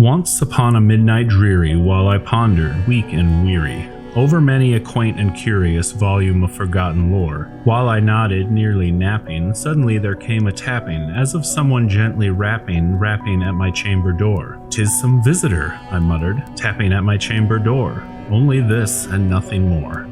Once upon a midnight dreary, while I pondered, weak and weary, over many a quaint and curious volume of forgotten lore, while I nodded, nearly napping, suddenly there came a tapping, as of someone gently rapping at my chamber door. "'Tis some visitor," I muttered, tapping at my chamber door. Only this and nothing more.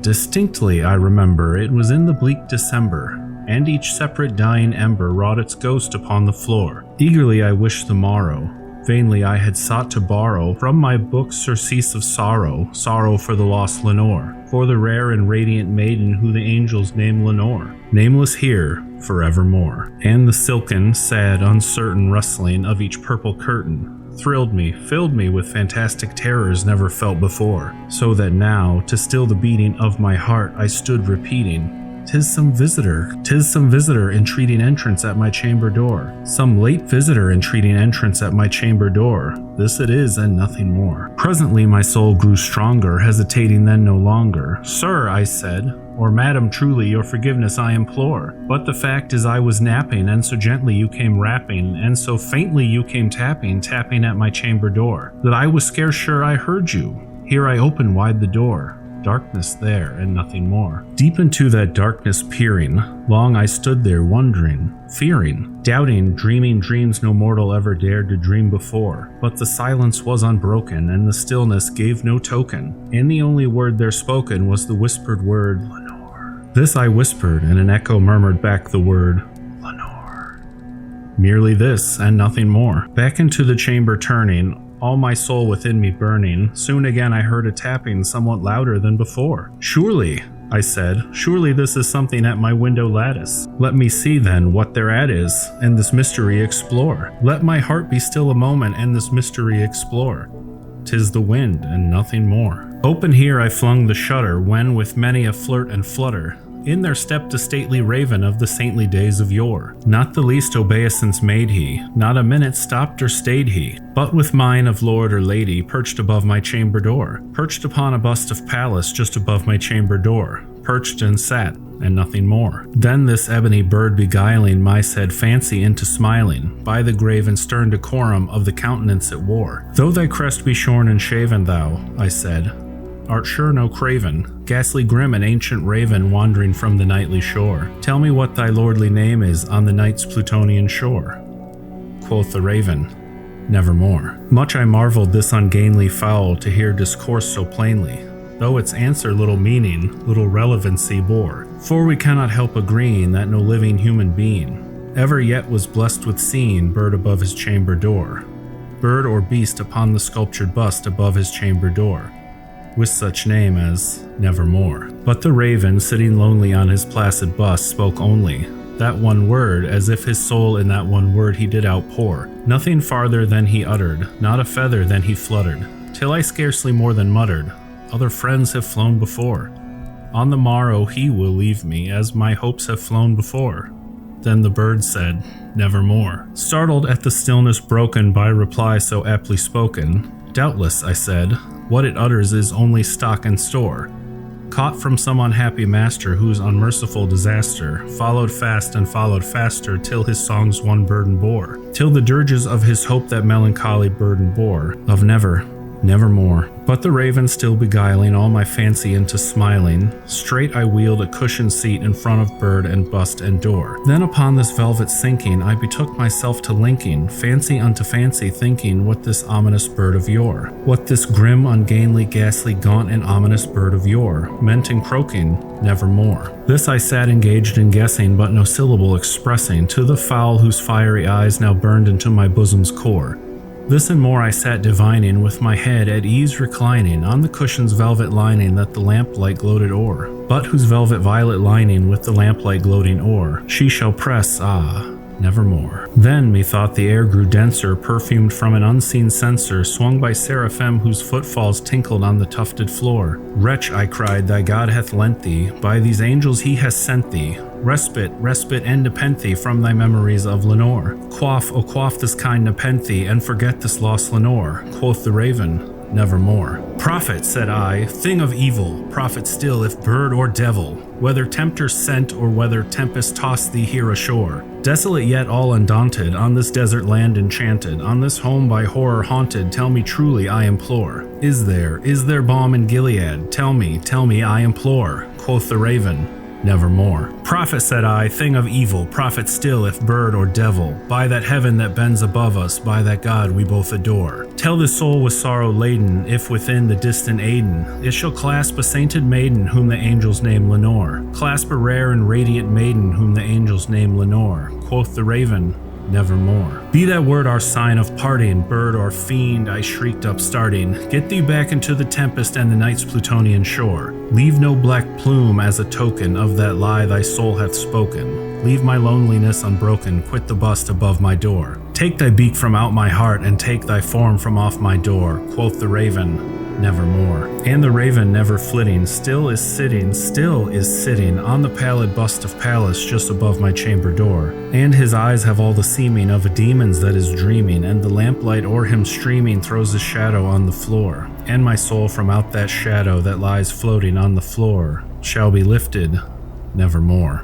Distinctly I remember, it was in the bleak December, and each separate dying ember wrought its ghost upon the floor. Eagerly I wished the morrow. Vainly I had sought to borrow from my book surcease of sorrow, sorrow for the lost Lenore, for the rare and radiant maiden who the angels name Lenore, nameless here forevermore. And the silken, sad, uncertain rustling of each purple curtain thrilled me, filled me with fantastic terrors never felt before, so that now, to still the beating of my heart, I stood repeating, "'Tis some visitor entreating entrance at my chamber door. Some late visitor entreating entrance at my chamber door. This it is and nothing more." Presently my soul grew stronger, hesitating then no longer. "Sir," I said, "or madam, truly your forgiveness I implore. But the fact is I was napping, and so gently you came rapping, and so faintly you came tapping at my chamber door, that I was scarce sure I heard you. Here I opened wide the door. Darkness there, and nothing more. Deep into that darkness peering, long I stood there wondering, fearing, doubting, dreaming dreams no mortal ever dared to dream before. But the silence was unbroken, and the stillness gave no token, and the only word there spoken was the whispered word, Lenore. This I whispered, and an echo murmured back the word, Lenore. Merely this, and nothing more. Back into the chamber turning, all my soul within me burning, soon again I heard a tapping somewhat louder than before. "Surely," I said, "surely this is something at my window lattice. Let me see then what thereat is, and this mystery explore. Let my heart be still a moment, and this mystery explore. 'Tis the wind, and nothing more." Open here I flung the shutter, when with many a flirt and flutter, in there stepped a stately raven of the saintly days of yore. Not the least obeisance made he, not a minute stopped or stayed he, but with mine of lord or lady perched above my chamber door, perched upon a bust of Pallas just above my chamber door, perched and sat, and nothing more. Then this ebony bird beguiling my said fancy into smiling, by the grave and stern decorum of the countenance it wore. "Though thy crest be shorn and shaven, thou," I said, "art sure no craven, ghastly grim and ancient raven wandering from the nightly shore. Tell me what thy lordly name is on the night's Plutonian shore." Quoth the raven, "Nevermore." Much I marveled this ungainly fowl to hear discourse so plainly, though its answer little meaning, little relevancy bore. For we cannot help agreeing that no living human being ever yet was blessed with seeing bird above his chamber door, bird or beast upon the sculptured bust above his chamber door, with such name as Nevermore. But the raven, sitting lonely on his placid bust, spoke only that one word, as if his soul in that one word he did outpour. Nothing farther than he uttered, not a feather than he fluttered, till I scarcely more than muttered, "Other friends have flown before. On the morrow he will leave me, as my hopes have flown before." Then the bird said, "Nevermore." Startled at the stillness broken by reply so aptly spoken, "Doubtless," I said, "what it utters is only stock and store, caught from some unhappy master whose unmerciful disaster followed fast and followed faster till his songs one burden bore, till the dirges of his hope that melancholy burden bore, of nevermore." But the raven still beguiling all my fancy into smiling, straight I wheeled a cushioned seat in front of bird and bust and door. Then upon this velvet sinking, I betook myself to linking fancy unto fancy, thinking what this ominous bird of yore, what this grim, ungainly, ghastly, gaunt, and ominous bird of yore meant in croaking Nevermore. This I sat engaged in guessing, but no syllable expressing to the fowl whose fiery eyes now burned into my bosom's core. This and more I sat divining, with my head at ease reclining on the cushion's velvet lining that the lamplight gloated o'er, but whose velvet violet lining with the lamplight gloating o'er she shall press, nevermore. Then, methought, the air grew denser, perfumed from an unseen censer, swung by seraphim whose footfalls tinkled on the tufted floor. "Wretch," I cried, "thy God hath lent thee, by these angels he has sent thee, respite, and nepenthe from thy memories of Lenore. Quaff, oh quaff this kind nepenthe, and forget this lost Lenore." Quoth the raven, "Nevermore." "Prophet," said I, "thing of evil, prophet still if bird or devil, whether tempter sent or whether tempest tossed thee here ashore. Desolate yet all undaunted, on this desert land enchanted, on this home by horror haunted, tell me truly, I implore. Is there balm in Gilead? Tell me, I implore. Quoth the raven, nevermore. Prophet, said I, thing of evil, prophet still if bird or devil, by that heaven that bends above us, by that God we both adore. Tell this soul with sorrow laden, if within the distant Aden, it shall clasp a sainted maiden whom the angels name Lenore. Clasp a rare and radiant maiden whom the angels name Lenore. Quoth the raven, nevermore. Be that word our sign of parting, bird or fiend, I shrieked upstarting. Get thee back into the tempest and the night's Plutonian shore. Leave no black plume as a token of that lie thy soul hath spoken. Leave my loneliness unbroken, quit the bust above my door. Take thy beak from out my heart, and take thy form from off my door. Quoth the raven, nevermore. And the raven, never flitting, still is sitting on the pallid bust of Pallas just above my chamber door. And his eyes have all the seeming of a demon's that is dreaming, and the lamplight o'er him streaming throws a shadow on the floor. And my soul from out that shadow that lies floating on the floor shall be lifted nevermore.